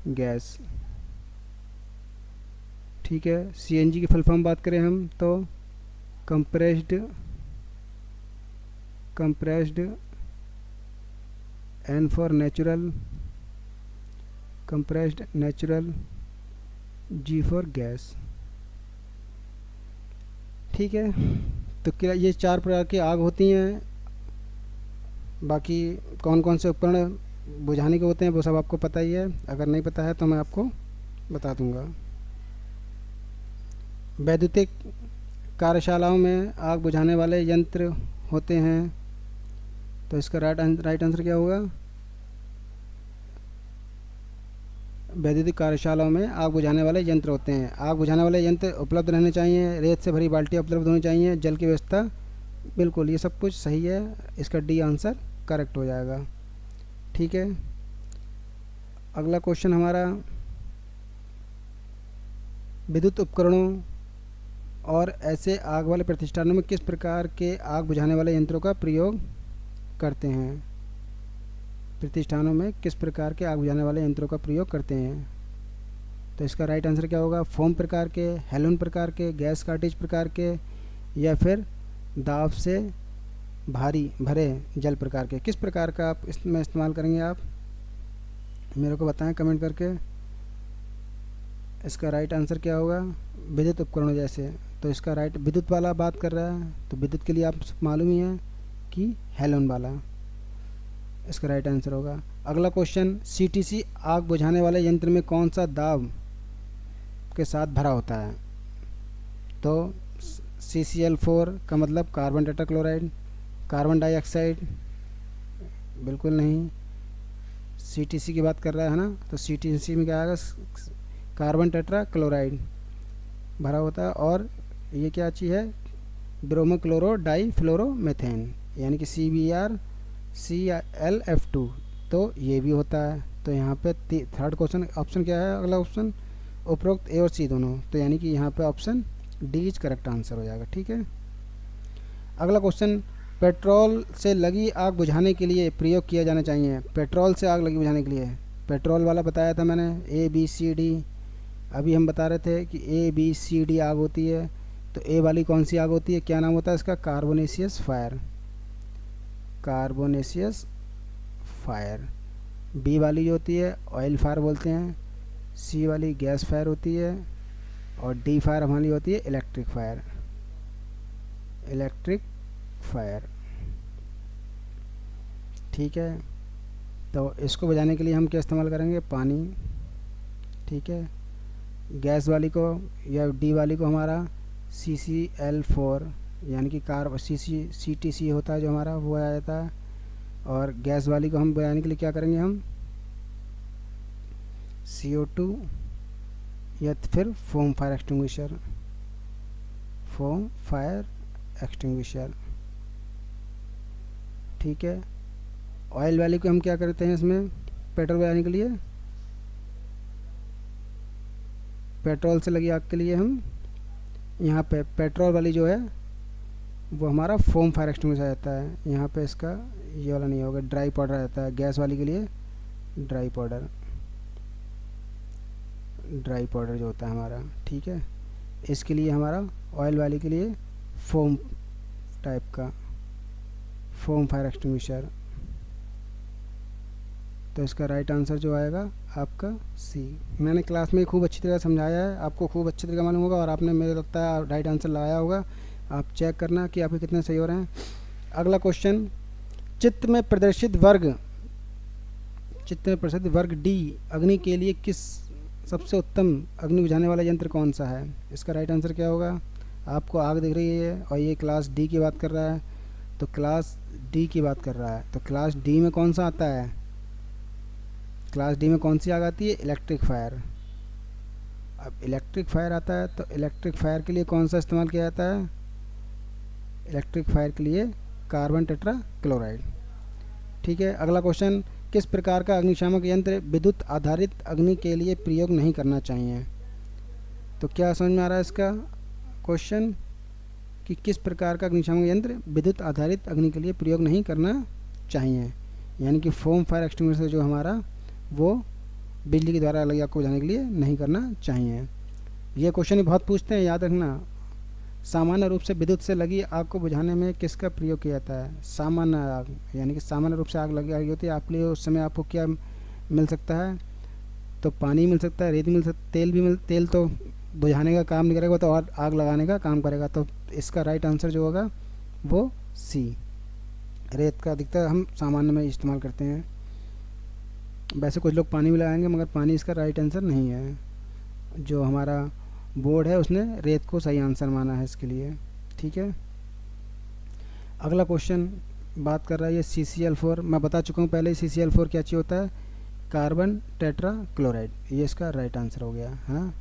gas. ठीक है, CNG की फुल फॉर्म बात करें हम तो compressed N for natural, G for gas. ठीक है, तो क्या ये 4 प्रकार की आग होती हैं। बाकी कौन कौन से उपकरण बुझाने के होते हैं वो सब आपको पता ही है, अगर नहीं पता है तो मैं आपको बता दूंगा। वैद्युतिक कार्यशालाओं में आग बुझाने वाले यंत्र होते हैं। तो इसका राइट आंसर क्या होगा? वैद्युतिक कार्यशालाओं में आग बुझाने वाले यंत्र होते हैं। आग बुझाने वाले यंत्र उपलब्ध रहने चाहिए, रेत से भरी बाल्टियाँ उपलब्ध होनी चाहिए, जल की व्यवस्था, बिल्कुल ये सब कुछ सही है। इसका डी आंसर करेक्ट हो जाएगा। ठीक है, अगला क्वेश्चन हमारा, विद्युत उपकरणों और ऐसे आग वाले प्रतिष्ठानों में किस प्रकार के आग बुझाने वाले यंत्रों का प्रयोग करते हैं? प्रतिष्ठानों में किस प्रकार के आग बुझाने वाले यंत्रों का प्रयोग करते हैं? तो इसका राइट आंसर क्या होगा? फोम प्रकार के, हेलोन प्रकार के, गैस कार्टेज प्रकार के, या फिर दाब से भारी भरे जल प्रकार के। किस प्रकार का आप इसमें इस्तेमाल करेंगे? आप मेरे को बताएं कमेंट करके। इसका राइट आंसर क्या होगा? विद्युत उपकरणों जैसे। तो इसका राइट, विद्युत वाला बात कर रहा है तो विद्युत के लिए आप मालूम ही है कि हेलोन वाला इसका राइट आंसर होगा। अगला क्वेश्चन, सीटीसी आग बुझाने वाले यंत्र में कौन सा दाब के साथ भरा होता है? तो CCl4 का मतलब कार्बन टेट्राक्लोराइड, कार्बन डाइऑक्साइड, बिल्कुल नहीं। सीटीसी की बात कर रहा है ना, तो सीटीसी में क्या आएगा? कार्बन टेट्राक्लोराइड भरा होता है। और ये क्या चीज़ है? ब्रोमोक्लोरो डाईफ्लोरोमेथेन, यानी कि CbRClF2, तो ये भी होता है। तो यहाँ पे थर्ड क्वेश्चन, ऑप्शन क्या है अगला ऑप्शन? उपरोक्त ए और सी दोनों, तो यानी कि यहाँ पे option D is correct answer हो जाएगा। ठीक है, अगला क्वेश्चन, पेट्रोल से लगी आग बुझाने के लिए प्रयोग किया जाना चाहिए। पेट्रोल से आग लगी बुझाने के लिए, पेट्रोल वाला बताया था मैंने, ABCD। अभी हम बता रहे थे कि ABCD आग होती है, तो ए वाली कौन सी आग होती है? क्या नाम होता है इसका? Carbonaceous fire, carbonaceous fire. B वाली जो होती है ऑयल फायर बोलते हैं, सी वाली गैस फायर होती है, और डी फायर हमारी होती है इलेक्ट्रिक फायर, इलेक्ट्रिक फायर। ठीक है, तो इसको बुझाने के लिए हम क्या इस्तेमाल करेंगे? पानी। ठीक है, गैस वाली को या डी वाली को हमारा CCl4 यानी कि CTC होता है जो हमारा, वो आ जाता है। और गैस वाली को हम बुझाने के लिए क्या करेंगे? हम CO2 या फिर foam fire extinguisher, foam fire extinguisher. ठीक है, ऑयल वाली को हम क्या करते हैं इसमें पेट्रोल बुझाने के लिए? पेट्रोल से लगी आग के लिए हम यहाँ पे पेट्रोल वाली जो है वो हमारा फोम फायर एक्सटिंग्विशर आ जाता है। यहाँ पे इसका ये वाला नहीं होगा, ड्राई पाउडर आ जाता है। गैस वाली के लिए ड्राई पाउडर, ड्राई पाउडर जो होता है हमारा। ठीक है, इसके लिए हमारा ऑयल वाली के लिए फोम टाइप का, फोम फायर एक्सटिंग्विशर। तो इसका राइट आंसर जो आएगा आपका सी। मैंने क्लास में खूब अच्छी तरह समझाया है, आपको खूब अच्छी तरह मालूम होगा, और आपने मुझे लगता है राइट आंसर लगाया होगा। आप चेक करना कि आपके कितने सही हो रहे हैं। अगला क्वेश्चन, चित्र में प्रदर्शित वर्ग डी अग्नि के लिए किस सबसे उत्तम अग्नि बुझाने वाला यंत्र कौन सा है? इसका राइट आंसर क्या होगा? आपको आग दिख रही है और ये क्लास डी की बात कर रहा है, तो क्लास डी की बात कर रहा है, तो क्लास डी में कौन सा आता है? क्लास डी में कौन सी आग आती है? Electric fire. अब इलेक्ट्रिक फायर आता है तो इलेक्ट्रिक फायर के लिए कौन सा इस्तेमाल किया जाता है? इलेक्ट्रिक फायर के लिए कार्बन टेट्राक्लोराइड। ठीक है, अगला क्वेश्चन, किस प्रकार का अग्निशामक यंत्र विद्युत आधारित अग्नि के लिए प्रयोग नहीं करना चाहिए? तो क्या समझ में आ रहा है इसका क्वेश्चन कि किस प्रकार का अग्निशामक यंत्र विद्युत आधारित अग्नि के लिए प्रयोग नहीं करना चाहिए? यानी कि फोम फायर एक्सटिंग्विशर जो हमारा वो बिजली के द्वारा लगी आग को बुझाने के लिए नहीं करना चाहिए। ये क्वेश्चन ही बहुत पूछते हैं, याद रखना। सामान्य रूप से विद्युत से लगी आग को बुझाने में किसका प्रयोग किया जाता है? सामान्य आग, यानी कि सामान्य रूप से आग लगी होती है आपके लिए, उस समय आपको क्या मिल सकता है? तो पानी मिल सकता है, रेत मिल सकता, तेल भी तेल तो बुझाने का काम नहीं करेगा, वो तो और आग लगाने का काम करेगा। तो इसका राइट आंसर जो होगा वो सी। रेत का अधिकतर हम सामान्य में इस्तेमाल करते हैं। वैसे कुछ लोग पानी भी लगाएंगे, मगर पानी इसका राइट आंसर नहीं है। जो हमारा बोर्ड है उसने रेत को सही आंसर माना है इसके लिए। ठीक है, अगला क्वेश्चन बात कर रहा है ये CCl4। मैं बता चुका हूँ पहले CCl4 क्या चीज़ होता है, कार्बन टेट्रा क्लोराइड। ये इसका राइट आंसर हो गया है ना।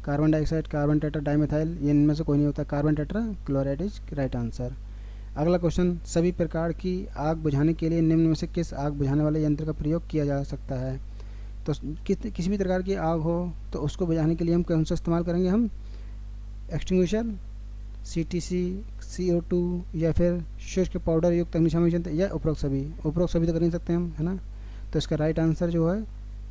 Carbon dioxide, carbon tetra dimethyl, ये इनमें से कोई नहीं होता, carbon tetra chloride is right answer. अगला क्वेश्चन, सभी प्रकार की आग बुझाने के लिए निम्न में से किस आग बुझाने वाले यंत्र का प्रयोग किया जा सकता है। तो किसी भी प्रकार की आग हो तो उसको बुझाने के लिए हम कौन सा इस्तेमाल करेंगे, हम एक्सटिंग्विशर, CTC, CO2 या फिर शुष्क पाउडर युक्त अग्निशमन यंत्र, या उपरोक्त सभी। उपरोक्त सभी तो कर नहीं सकते हम, है ना। तो इसका राइट आंसर जो है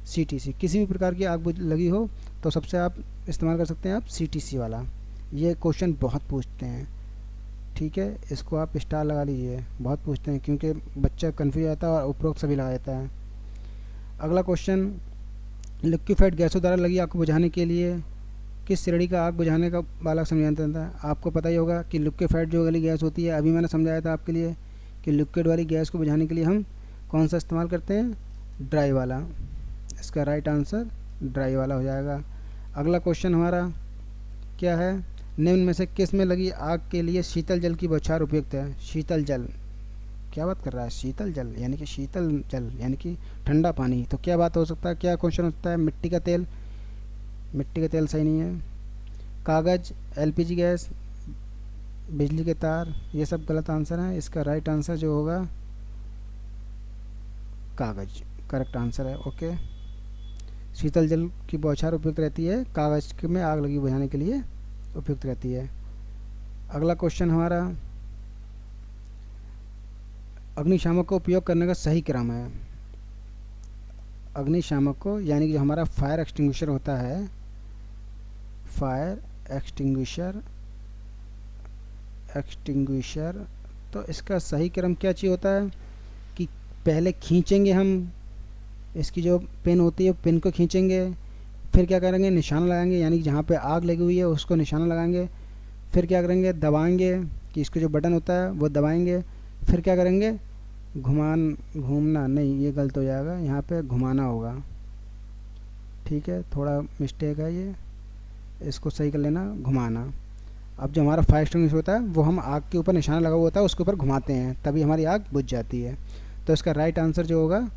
CTC। किसी भी प्रकार की आग लगी हो तो सबसे आप इस्तेमाल कर सकते हैं आप CTC वाला। ये क्वेश्चन बहुत पूछते हैं, ठीक है, इसको आप स्टार लगा लीजिए, बहुत पूछते हैं क्योंकि बच्चा कन्फ्यूज आता है और उपरोक्त सभी लगा देता है। अगला क्वेश्चन, लिक्विफाइड गैसों द्वारा लगी आग को बुझाने के लिए किस श्रेणी का आग बुझाने का वाला संयंत्र था। आपको पता ही होगा कि लिक्विफाइड जो वाली गैस होती है, अभी मैंने समझाया था आपके लिए कि लिक्विड वाली गैस को बुझाने के लिए हम कौन सा इस्तेमाल करते हैं, ड्राई वाला। इसका राइट आंसर ड्राई वाला हो जाएगा। अगला क्वेश्चन हमारा क्या है, निम्न में से किस में लगी आग के लिए शीतल जल की बौछार उपयुक्त है। शीतल जल, क्या बात कर रहा है, शीतल जल यानी कि शीतल जल यानी कि ठंडा पानी। तो क्या बात हो सकता है, क्या क्वेश्चन होता है, मिट्टी का तेल। मिट्टी का तेल सही नहीं है। कागज़, LPG गैस, बिजली के तार, ये सब गलत आंसर है। इसका राइट आंसर जो होगा कागज़ करेक्ट आंसर है। ओके, शीतल जल की बौछार उपयुक्त रहती है, कागज़ में आग लगी बुझाने के लिए उपयुक्त रहती है। अगला क्वेश्चन हमारा, अग्निशामक को उपयोग करने का सही क्रम है। अग्निशामक को यानी कि जो हमारा फायर एक्सटिंग्विशर होता है, फायर एक्सटिंग्विशर, तो इसका सही क्रम क्या चीज़ होता है कि पहले खींचेंगे हम, इसकी जो पिन होती है पिन को खींचेंगे, फिर क्या करेंगे, निशाना लगाएंगे, यानी कि जहाँ पे आग लगी हुई है उसको निशाना लगाएंगे। फिर क्या करेंगे, दबाएंगे, कि इसका जो बटन होता है वो दबाएंगे। फिर क्या करेंगे, घूमना नहीं, ये गलत हो जाएगा, यहाँ पे घुमाना होगा। ठीक है, थोड़ा मिस्टेक है ये, इसको सही कर लेना, घुमाना। अब जो हमारा फायर एक्सटिंग्विशर होता है वो हम आग के ऊपर निशाना लगा हुआ होता है उसके ऊपर घुमाते हैं, तभी हमारी आग बुझ जाती है। तो इसका राइट आंसर जो होगा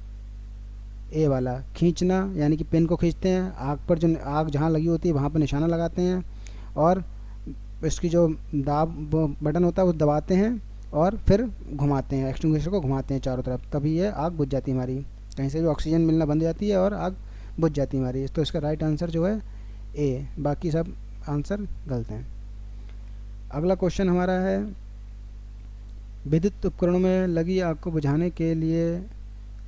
ए वाला, खींचना, यानी कि पिन को खींचते हैं, आग पर जो आग जहाँ लगी होती है वहाँ पर निशाना लगाते हैं, और इसकी जो दाब वो बटन होता है वो दबाते हैं और फिर घुमाते हैं, एक्सटिंग्विशर को घुमाते हैं चारों तरफ, तभी ये आग बुझ जाती है हमारी। कहीं से भी ऑक्सीजन मिलना बंद हो जाती है और आग बुझ जाती है हमारी। तो इसका राइट आंसर जो है ए, बाकी सब आंसर गलत हैं। अगला क्वेश्चन हमारा है, विद्युत उपकरणों में लगी आग को बुझाने के लिए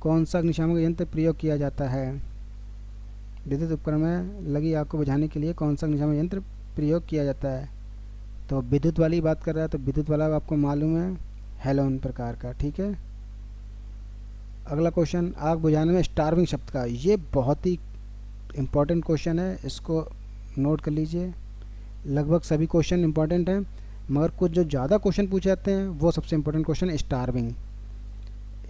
कौन सा अग्निशामक यंत्र प्रयोग किया जाता है। विद्युत उपकरण में लगी आग को बुझाने के लिए कौन सा अग्निशामक यंत्र प्रयोग किया जाता है। तो विद्युत वाली बात कर रहा है, तो विद्युत वाला आपको मालूम है, हेलोन प्रकार का। ठीक है, अगला क्वेश्चन, आग बुझाने में स्टार्विंग शब्द का, ये बहुत ही इम्पोर्टेंट क्वेश्चन है, इसको नोट कर लीजिए। लगभग सभी क्वेश्चन इम्पोर्टेंट हैं, मगर कुछ जो ज़्यादा क्वेश्चन पूछे जाते हैं वो सबसे इम्पोर्टेंट क्वेश्चन स्टार्विंग।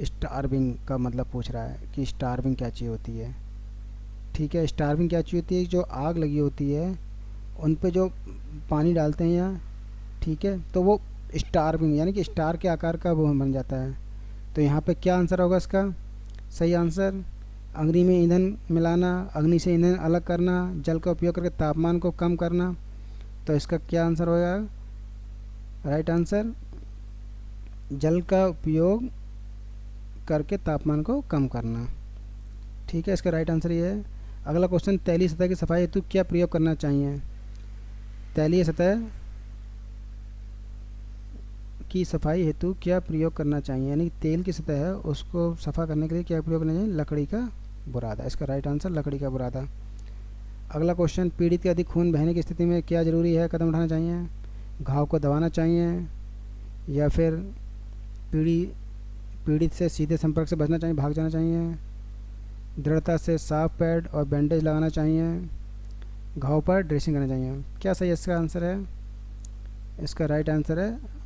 स्टार्विंग का मतलब पूछ रहा है कि स्टार्विंग क्या चीज़ होती है। ठीक है, स्टार्विंग क्या चीज़ होती है, जो आग लगी होती है उन पे जो पानी डालते हैं यहाँ, ठीक है, तो वो स्टार्विंग यानी कि स्टार के आकार का वो बन जाता है। तो यहाँ पे क्या आंसर होगा इसका सही आंसर, अग्नि में ईंधन मिलाना, अग्नि से ईंधन अलग करना, जल का उपयोग करके तापमान को कम करना। तो इसका क्या आंसर होगा, राइट आंसर जल का उपयोग करके तापमान को कम करना। ठीक है, इसका राइट आंसर ये है। अगला क्वेश्चन, तैलीय सतह की सफाई हेतु क्या प्रयोग करना चाहिए। तैलीय सतह की सफाई हेतु क्या प्रयोग करना चाहिए, यानी तेल की सतह है उसको सफ़ा करने के लिए क्या प्रयोग करना चाहिए, लकड़ी का बुरादा। इसका राइट आंसर लकड़ी का बुरादा। अगला क्वेश्चन, पीड़ित के अधिक खून बहने की स्थिति में क्या जरूरी है कदम उठाना चाहिए। घाव को दबाना चाहिए, या फिर पीड़ित से सीधे संपर्क से बचना चाहिए, भाग जाना चाहिए, दृढ़ता से साफ पैड और बैंडेज लगाना चाहिए, घाव पर ड्रेसिंग करना चाहिए। क्या सही इसका आंसर है? इसका राइट आंसर है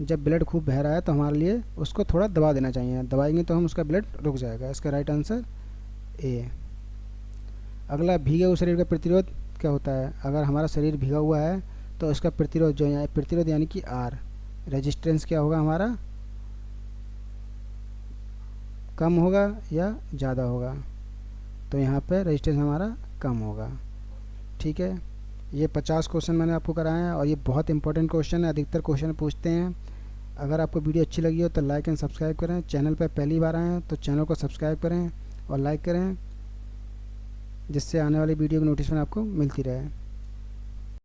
जब ब्लड खूब बह रहा है तो हमारे लिए उसको थोड़ा दबा देना चाहिए, दबाएंगे तो हम उसका ब्लड रुक जाएगा। इसका राइट आंसर ए। अगला, भीगे हुए शरीर का प्रतिरोध क्या होता है? अगर हमारा शरीर भीगा हुआ है तो इसका प्रतिरोध जो है, प्रतिरोध यानी कि आर, रेजिस्टेंस क्या होगा हमारा? कम होगा या ज़्यादा होगा? तो यहाँ पे रेजिस्टेंस हमारा कम होगा। ठीक है, ये 50 क्वेश्चन मैंने आपको कराए हैं और ये बहुत इंपॉर्टेंट क्वेश्चन है, अधिकतर क्वेश्चन पूछते हैं। अगर आपको वीडियो अच्छी लगी हो तो लाइक एंड सब्सक्राइब करें। चैनल पर पहली बार आए हैं तो चैनल को सब्सक्राइब करें और लाइक करें, जिससे आने वाली वीडियो की नोटिफिकेशन आपको मिलती रहे।